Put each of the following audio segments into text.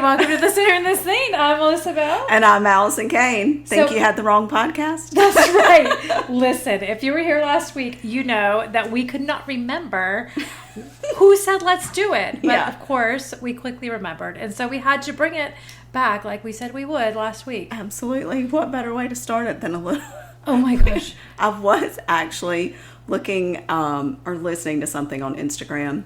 welcome to The Sinner and the Saint. I'm Melissa Bell. And I'm Allison Kane. Think you had the wrong podcast? That's right. Listen, if you were here last week, you know that we could not remember who said let's do it. But of course, we quickly remembered. And so we had to bring it back like we said we would last week. Absolutely. What better way to start it than a little... Oh my gosh. I was actually looking or listening to something on Instagram.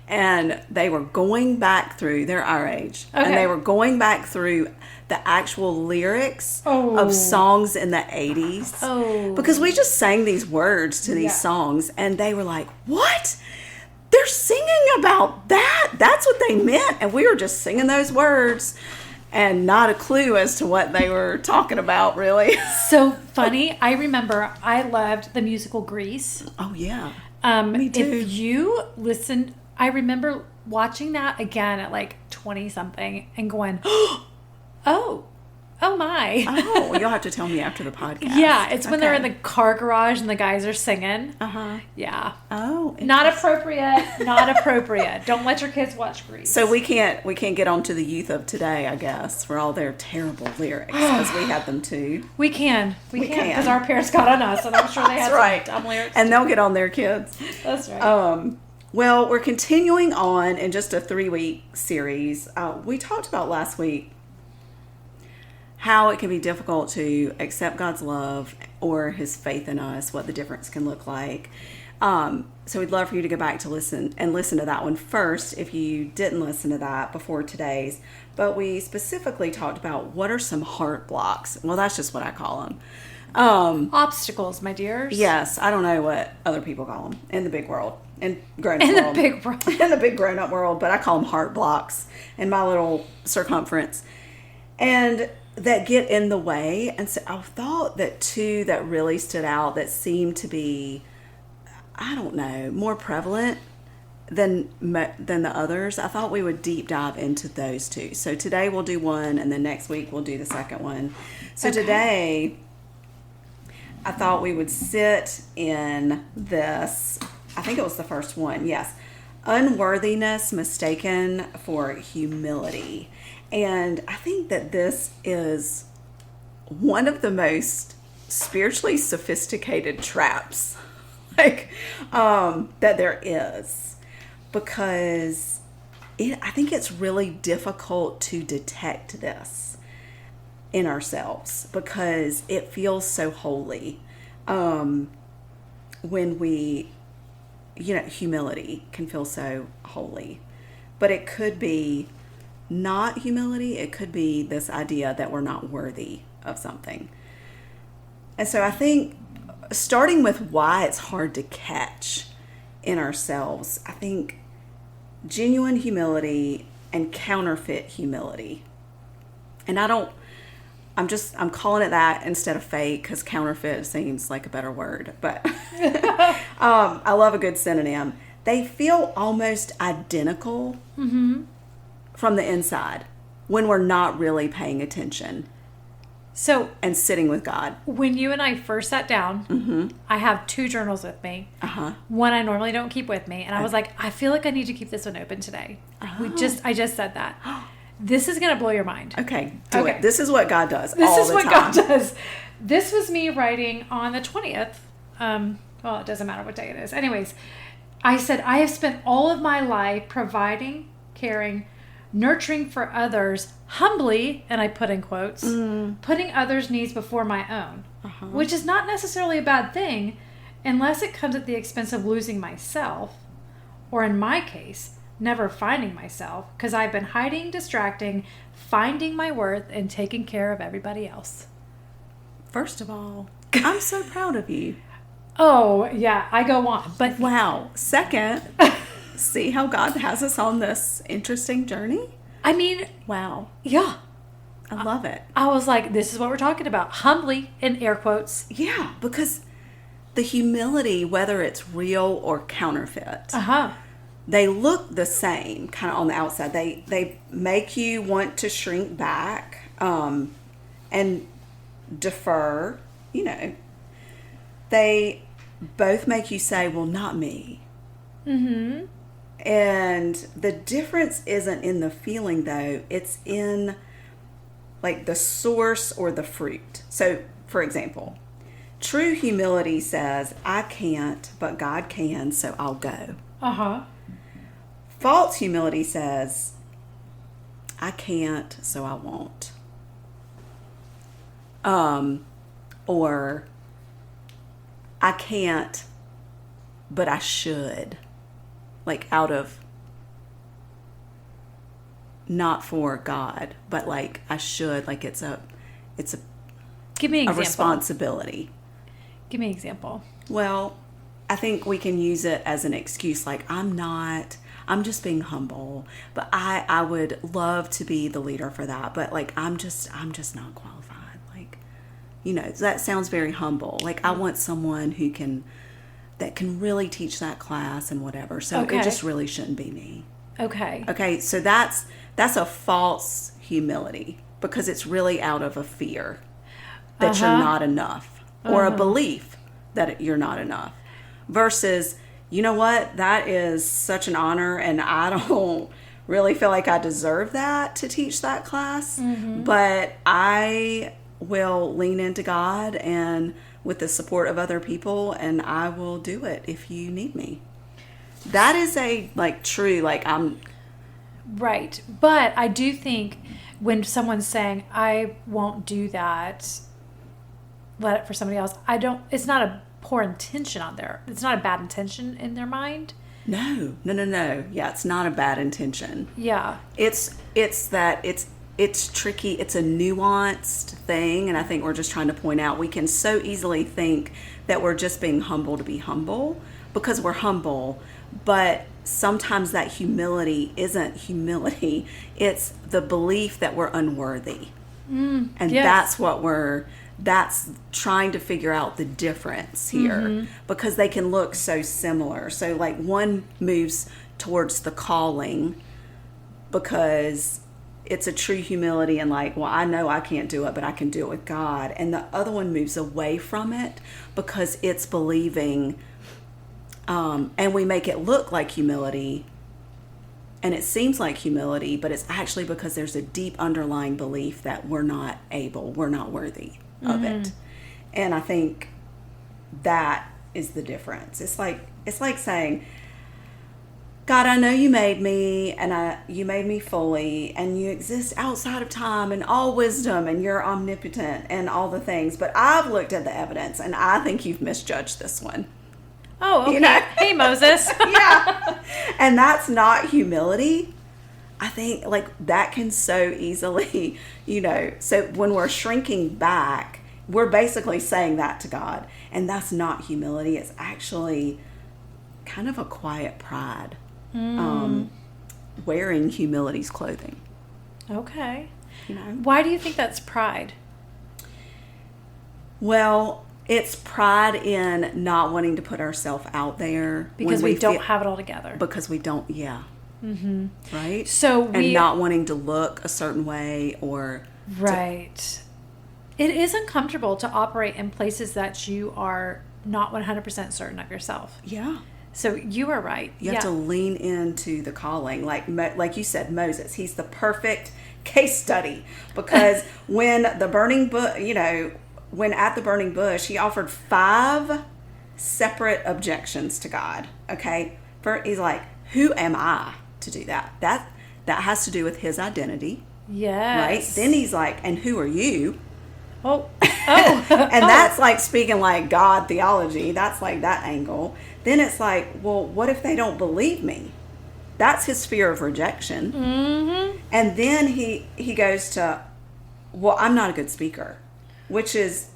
And they were going back through, they're our age, and they were going back through the actual lyrics of songs in the 80s. Oh. Because we just sang these words to these songs, and they were like, what? They're singing about that? That's what they meant. And we were just singing those words and not a clue as to what they were talking about, really. So funny. I remember I loved the musical Grease. Oh, yeah. Me too. If you listen... I remember watching that again at like 20-something and going, oh my. Oh, well, you'll have to tell me after the podcast. Yeah, it's when they're in the car garage and the guys are singing. Uh-huh. Yeah. Oh. Not appropriate. Not appropriate. Don't let your kids watch Grease. So we can't get on to the youth of today, I guess, for all their terrible lyrics, because we had them too. We can. Because our parents got on us, and I'm sure they had some dumb lyrics. And they'll get on their kids. That's right. Well, we're continuing on in just a 3-week series. We talked about last week how it can be difficult to accept God's love or his faith in us, what the difference can look like. So we'd love for you to go back to listen to that one first if you didn't listen to that before today's. But we specifically talked about what are some heart blocks. Well, that's just what I call them. Obstacles, my dears. Yes, I don't know what other people call them in the big world. In the big world. In the big grown-up world, but I call them heart blocks in my little circumference. And that get in the way. And so I thought that two that really stood out that seemed to be, I don't know, more prevalent than the others. I thought we would deep dive into those two. So today we'll do one, and then next week we'll do the second one. So today I thought we would sit in this... I think it was the first one. Yes. Unworthiness mistaken for humility. And I think that this is one of the most spiritually sophisticated traps that there is, because I think it's really difficult to detect this in ourselves because it feels so holy when we... humility can feel so holy, but it could be not humility. It could be this idea that we're not worthy of something. And so I think starting with why it's hard to catch in ourselves, I think genuine humility and counterfeit humility. And I'm calling it that instead of fake because counterfeit seems like a better word, but I love a good synonym. They feel almost identical from the inside when we're not really paying attention. And sitting with God. When you and I first sat down, I have 2 journals with me. One I normally don't keep with me, and I was like, I feel like I need to keep this one open today. I just said that. This is going to blow your mind. Okay, do it. This is what God does. God does. This was me writing on the 20th. Well, it doesn't matter what day it is. Anyways, I said, I have spent all of my life providing, caring, nurturing for others humbly, and I put in quotes, putting others' needs before my own, which is not necessarily a bad thing unless it comes at the expense of losing myself, or in my case, never finding myself, because I've been hiding, distracting, finding my worth, and taking care of everybody else. First of all, I'm so proud of you. Oh, yeah, I go on. But wow. Second, see how God has us on this interesting journey? I mean, wow. Yeah. I love it. I was like, this is what we're talking about. Humbly, in air quotes. Yeah, because the humility, whether it's real or counterfeit, they look the same kind of on the outside. They make you want to shrink back and defer, They both make you say, well, not me. And the difference isn't in the feeling, though. It's in like the source or the fruit. So, for example, true humility says, I can't, but God can, so I'll go. False humility says, I can't, so I won't. Or I can't, but I should. Like out of, not for God, but like I should, like it's a Give me an example. responsibility. Give me an example. Well, I think we can use it as an excuse, like I'm just being humble, but I would love to be the leader for that, but like I'm just not qualified. Like, that sounds very humble. Like I want someone that can really teach that class and whatever. So It just really shouldn't be me. Okay, so that's a false humility because it's really out of a fear that you're not enough or a belief that you're not enough versus, you know what, that is such an honor and I don't really feel like I deserve that to teach that class, but I will lean into God and with the support of other people, and I will do it if you need me. That is true, I'm... Right. But I do think when someone's saying, I won't do that, let it for somebody else, it's not a poor intention on there. It's not a bad intention in their mind. No. Yeah, it's not a bad intention. Yeah. It's tricky. It's a nuanced thing. And I think we're just trying to point out we can so easily think that we're just being humble to be humble because we're humble. But sometimes that humility isn't humility. It's the belief that we're unworthy. And yes. That's trying to figure out the difference here because they can look so similar. So like one moves towards the calling because it's a true humility and like, well, I know I can't do it, but I can do it with God. And the other one moves away from it because it's believing, and we make it look like humility and it seems like humility, but it's actually because there's a deep underlying belief that we're not worthy of it. And I think that is the difference. It's like saying, God, I know you made me and you made me fully and you exist outside of time and all wisdom and you're omnipotent and all the things, but I've looked at the evidence and I think you've misjudged this one. Oh, okay. Hey, Moses. Yeah. And that's not humility. I think like that can so easily, so when we're shrinking back, we're basically saying that to God. And that's not humility. It's actually kind of a quiet pride, wearing humility's clothing. Okay. Why do you think that's pride? Well, it's pride in not wanting to put ourselves out there. Because we don't have it all together. Because we don't, yeah. Right? And not wanting to look a certain way or... Right. It is uncomfortable to operate in places that you are not 100% certain of yourself. Yeah. So you are right. You have to lean into the calling. Like you said, Moses, he's the perfect case study because when at the burning bush, he offered 5 separate objections to God. Okay. He's like, who am I to do that? That has to do with his identity. Yes. Right. Then he's like, and who are you? Oh. And that's like speaking like God theology. That's like that angle. Then it's like, well, what if they don't believe me? That's his fear of rejection. And then he goes to, well, I'm not a good speaker, which is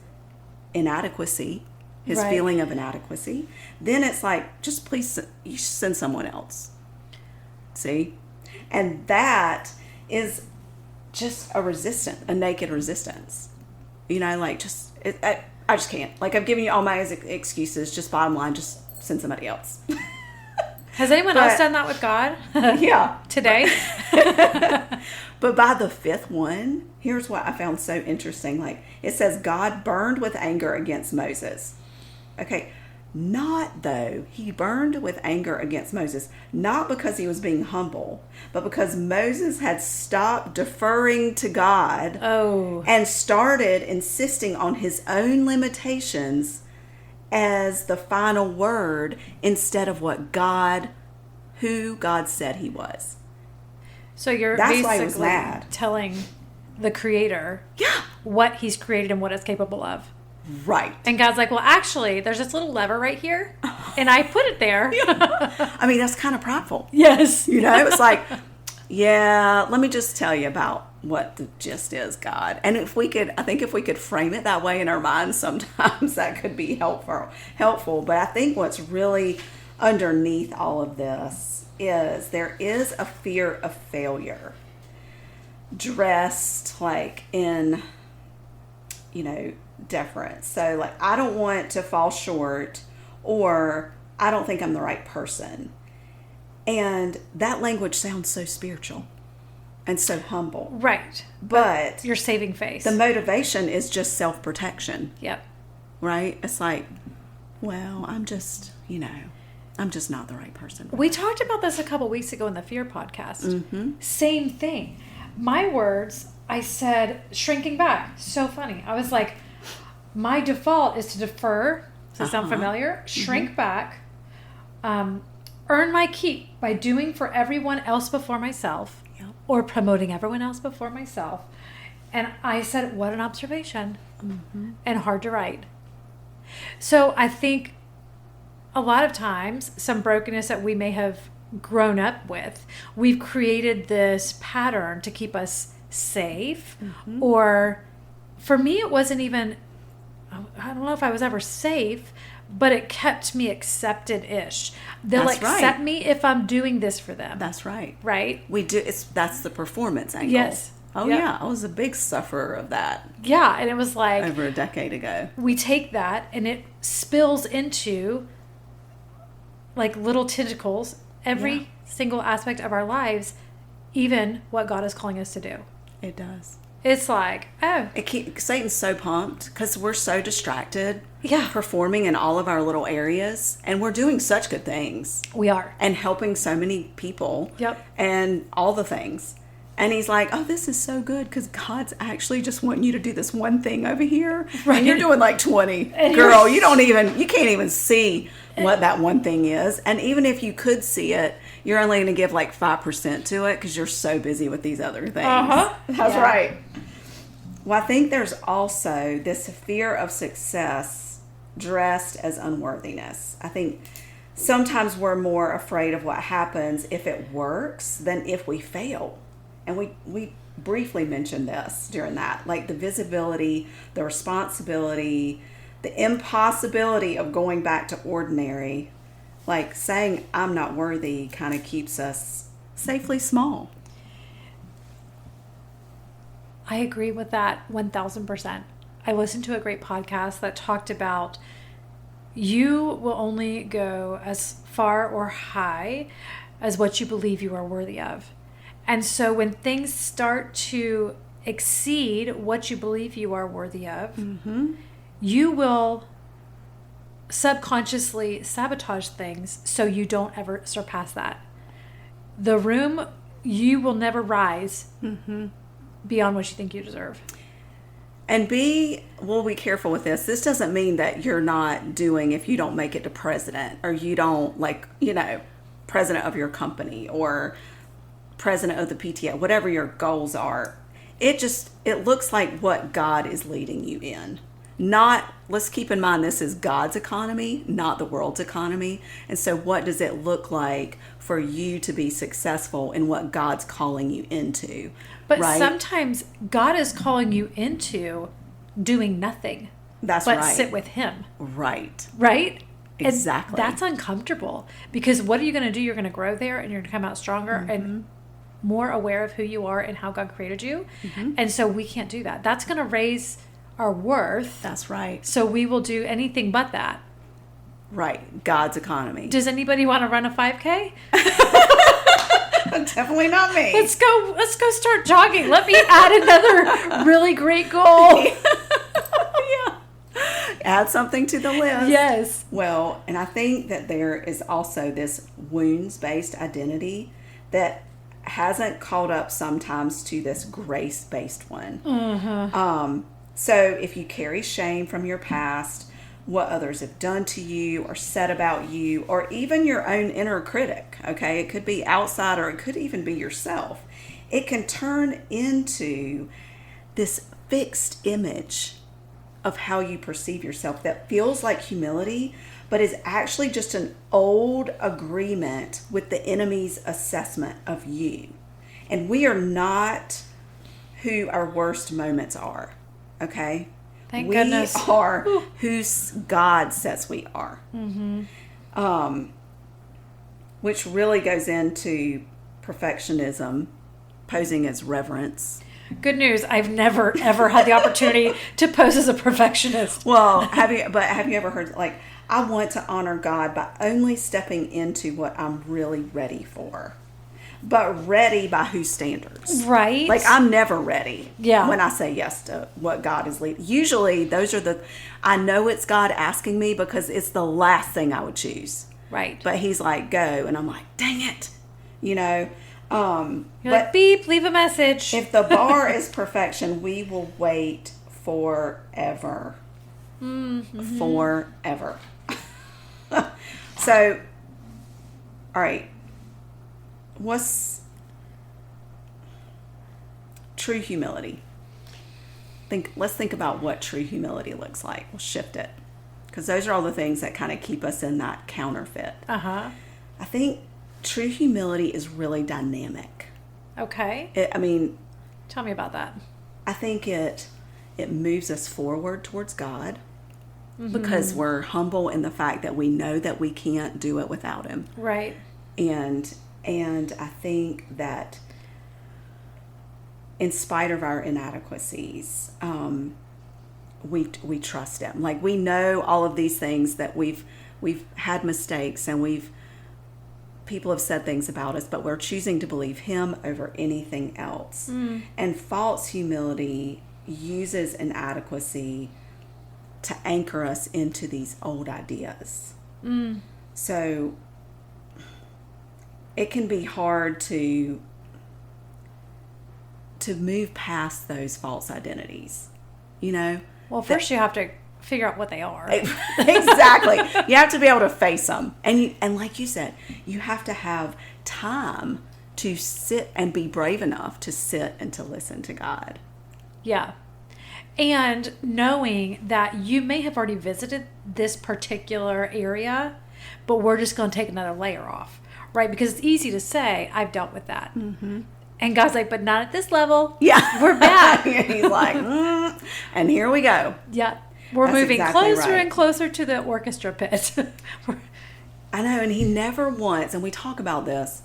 inadequacy, his feeling of inadequacy. Then it's like, just please you send someone else. See? And that is just a naked resistance. I just can't. Like, I've given you all my excuses. Just bottom line, just send somebody else. Has anyone else done that with God? Yeah. Today? But by the 5th one, here's what I found so interesting. Like, it says God burned with anger against Moses. Okay. Not though he burned with anger against Moses, not because he was being humble, but because Moses had stopped deferring to God and started insisting on his own limitations as the final word instead of who God said he was. So you're That's basically why he was mad. telling the Creator what he's created and what it's capable of. Right. And God's like, well, actually, there's this little lever right here, and I put it there. I mean, that's kind of prideful. Yes. It's like, yeah, let me just tell you about what the gist is, God. And if we could frame it that way in our minds, sometimes that could be helpful. But I think what's really underneath all of this is there is a fear of failure dressed like in, deference. So like, I don't want to fall short, or I don't think I'm the right person. And that language sounds so spiritual and so humble. Right. But you're saving face. The motivation is just self-protection. Yep. Right? It's like, well, I'm just not the right person. We talked about this a couple weeks ago in the Fear podcast. Mm-hmm. Same thing. My words, I said shrinking back. So funny. I was like, my default is to defer. Does that sound familiar? Shrink back. Earn my keep by doing for everyone else before myself, or promoting everyone else before myself. And I said, what an observation. And hard to write. So I think a lot of times some brokenness that we may have grown up with, we've created this pattern to keep us safe. Or for me, it wasn't even, I don't know if I was ever safe, but it kept me accepted-ish. They'll accept me if I'm doing this for them. That's right. Right? We do. That's the performance angle. Yes. Oh, yeah. I was a big sufferer of that. Yeah. And it was like, over a decade ago. We take that and it spills into like little tentacles, every single aspect of our lives, even what God is calling us to do. It does. It's like, Satan's so pumped because we're so distracted. Yeah. Performing in all of our little areas. And we're doing such good things. We are. And helping so many people. Yep. And all the things. And he's like, oh, this is so good because God's actually just wanting you to do this one thing over here. Right. And you're doing like 20. And girl, you can't even see what that one thing is. And even if you could see it, you're only going to give like 5% to it because you're so busy with these other things. That's right. Well, I think there's also this fear of success dressed as unworthiness. I think sometimes we're more afraid of what happens if it works than if we fail. And we briefly mentioned this during that, like the visibility, the responsibility, the impossibility of going back to ordinary. Like saying I'm not worthy kind of keeps us safely small. I agree with that 1,000%. I listened to a great podcast that talked about you will only go as far or high as what you believe you are worthy of. And so when things start to exceed what you believe you are worthy of, you will subconsciously sabotage things so you don't ever surpass that. The room, you will never rise beyond what you think you deserve. And we'll be careful with this. This doesn't mean that you're not doing if you don't make it to president, or you don't president of your company or president of the PTA, whatever your goals are. It looks like what God is leading you in. Let's keep in mind this is God's economy, not the world's economy. And so what does it look like for you to be successful in what God's calling you into? But sometimes God is calling you into doing nothing. But sit with Him. Right. Right? Exactly. And that's uncomfortable because what are you going to do? You're going to grow there and you're going to come out stronger and more aware of who you are and how God created you. And so we can't do that. That's going to raise our worth. That's right. So we will do anything but that. Right. God's economy. Does anybody want to run a 5K? Definitely not me. Let's go start jogging. Let me add another really great goal. Add something to the list. Yes. Well, and I think that there is also this wounds-based identity that hasn't caught up sometimes to this grace-based one. So if you carry shame from your past, what others have done to you or said about you, or even your own inner critic, okay? It could be outside or it could even be yourself. It can turn into this fixed image of how you perceive yourself that feels like humility, but is actually just an old agreement with the enemy's assessment of you. And we are not who our worst moments are, okay? Thank we goodness. are who God says we are. Which really goes into perfectionism posing as reverence. Good news. I've never, ever had the opportunity to pose as a perfectionist. Well, have you ever heard, like, I want to honor God by only stepping into what I'm really ready for. But ready by whose standards? Right. Like, I'm never ready Yeah. when I say yes to what God is leading. Usually, those are I know it's God asking me because it's the last thing I would choose. Right. But he's like, go. And I'm like, dang it. You know? You're like, beep, leave a message. If the bar is perfection, we will wait forever. Forever. So, all right. What's true humility? Let's think about what true humility looks like. We'll shift it. Because those are all the things that kind of keep us in that counterfeit. Uh-huh. I think true humility is really dynamic. Okay. Tell me about that. I think it moves us forward towards God because we're humble in the fact that we know that we can't do it without him. Right. And I think that in spite of our inadequacies, we trust him. Like, we know all of these things that we've had mistakes and people have said things about us, but we're choosing to believe him over anything else. And false humility uses inadequacy to anchor us into these old ideas. So it can be hard to move past those false identities, you know? Well, first you have to figure out what they are. Exactly. You have to be able to face them. And like you said, you have to have time to sit and be brave enough to sit and to listen to God. Yeah. And knowing that you may have already visited this particular area, but we're just going to take another layer off, right? Because it's easy to say, I've dealt with that. And God's like, but not at this level. Yeah. We're back. He's like, and here we go. Yeah. We're That's moving exactly closer right. and closer to the orchestra pit. I know, and he never wants, and we talk about this,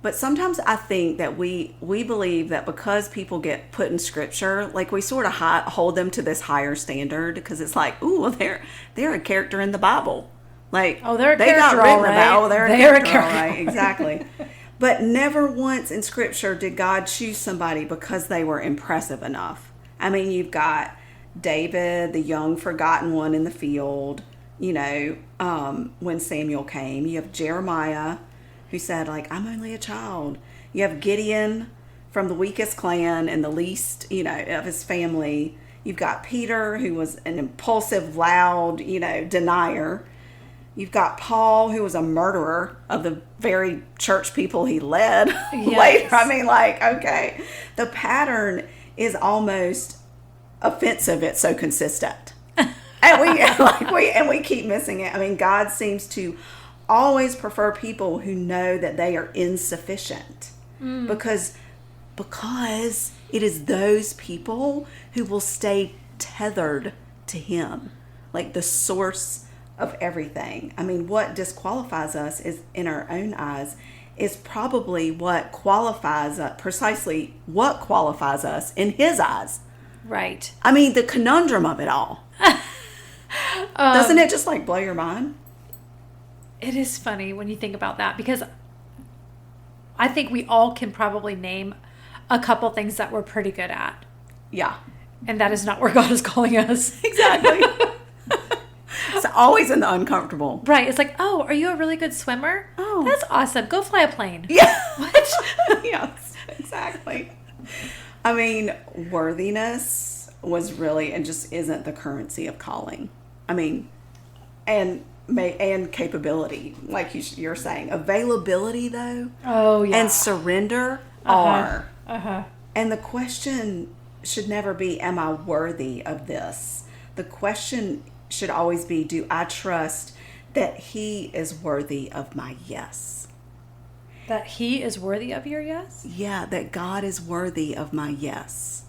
but sometimes I think that we believe that because people get put in scripture, like, we sort of hold them to this higher standard because it's like, ooh, well, they're a character in the Bible. Like, oh, they're a they character, got written all right. about. Oh, they're a character, all right. Character. Exactly. But never once in scripture did God choose somebody because they were impressive enough. I mean, you've got David, the young forgotten one in the field, you know, when Samuel came. You have Jeremiah, who said, like, I'm only a child. You have Gideon from the weakest clan and the least, you know, of his family. You've got Peter, who was an impulsive, loud, you know, denier. You've got Paul, who was a murderer of the very church people he led later. I mean, like, okay. The pattern is almost offensive. It's so consistent. And we keep missing it. I mean, God seems to always prefer people who know that they are insufficient. Because it is those people who will stay tethered to him, like the source of everything. I mean, what disqualifies us is, in our own eyes, is probably precisely what qualifies us in his eyes. Right. I mean, the conundrum of it all. Doesn't it just, like, blow your mind? It is funny when you think about that, because I think we all can probably name a couple things that we're pretty good at. Yeah. And that is not where God is calling us. Exactly. always in the uncomfortable. Right. It's like, oh, are you a really good swimmer? Oh. That's awesome. Go fly a plane. Yeah. What? Yes, exactly. I mean, worthiness was really, and just isn't the currency of calling. I mean, and capability, like you're saying. Availability, though. Oh, yeah. And surrender are. Uh-huh. And the question should never be, am I worthy of this? The question should always be, do I trust that he is worthy of my yes? That he is worthy of your yes? Yeah, that God is worthy of my yes.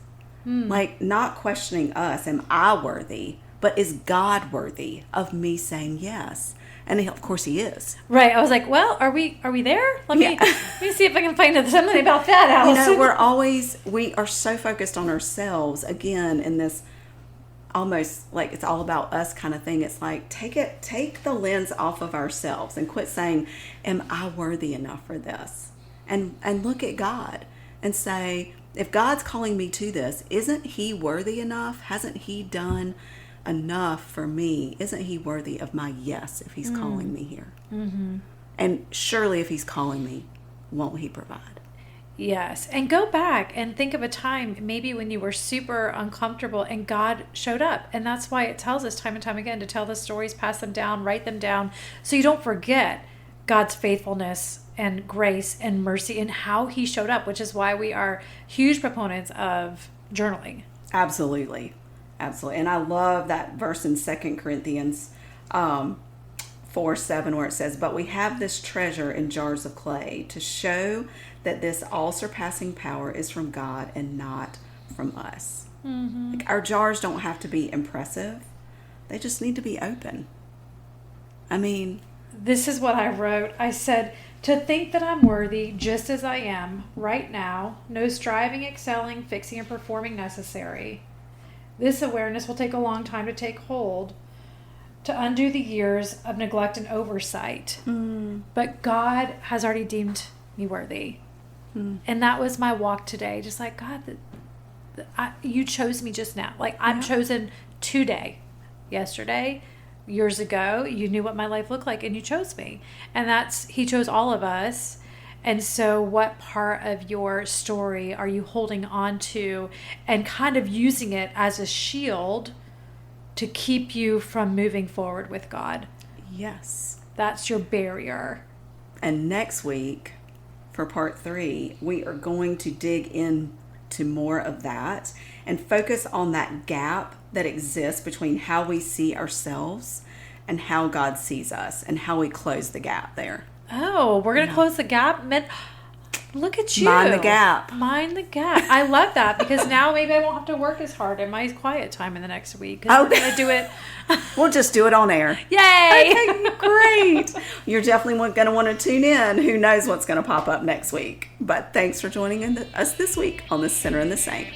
Like, not questioning us, am I worthy? But is God worthy of me saying yes? And of course he is. Right. I was like, well, are we there? Let me see if I can find something about that, Allison. We are so focused on ourselves, again, in this almost like it's all about us kind of thing. It's like, take the lens off of ourselves and quit saying, am I worthy enough for this? And look at God and say, if God's calling me to this, isn't he worthy enough? Hasn't he done enough for me? Isn't he worthy of my yes if he's calling me here? Mm-hmm. And surely if he's calling me, won't he provide? Yes. And go back and think of a time maybe when you were super uncomfortable and God showed up. And that's why it tells us time and time again to tell the stories, pass them down, write them down, so you don't forget God's faithfulness and grace and mercy and how he showed up, which is why we are huge proponents of journaling. Absolutely. Absolutely. And I love that verse in 2 Corinthians 4:7 where it says, but we have this treasure in jars of clay to show that this all-surpassing power is from God and not from us. Mm-hmm. Like, our jars don't have to be impressive. They just need to be open. I mean, this is what I wrote. I said, to think that I'm worthy just as I am right now, no striving, excelling, fixing, or performing necessary. This awareness will take a long time to take hold, to undo the years of neglect and oversight. But God has already deemed me worthy. And that was my walk today. Just like, God, you chose me just now. Like, I'm chosen today. Yesterday, years ago, you knew what my life looked like and you chose me. And he chose all of us. And so what part of your story are you holding on to and kind of using it as a shield to keep you from moving forward with God? Yes. That's your barrier. And next week, for part 3, we are going to dig into more of that and focus on that gap that exists between how we see ourselves and how God sees us and how we close the gap there. Oh, we're going to close the gap? Look at you. Mind the gap. Mind the gap. I love that because now maybe I won't have to work as hard in my quiet time in the next week. We're going to do it. We'll just do it on air. Yay. Okay, great. You're definitely going to want to tune in. Who knows what's going to pop up next week. But thanks for joining us this week on The Sinner and the Saint.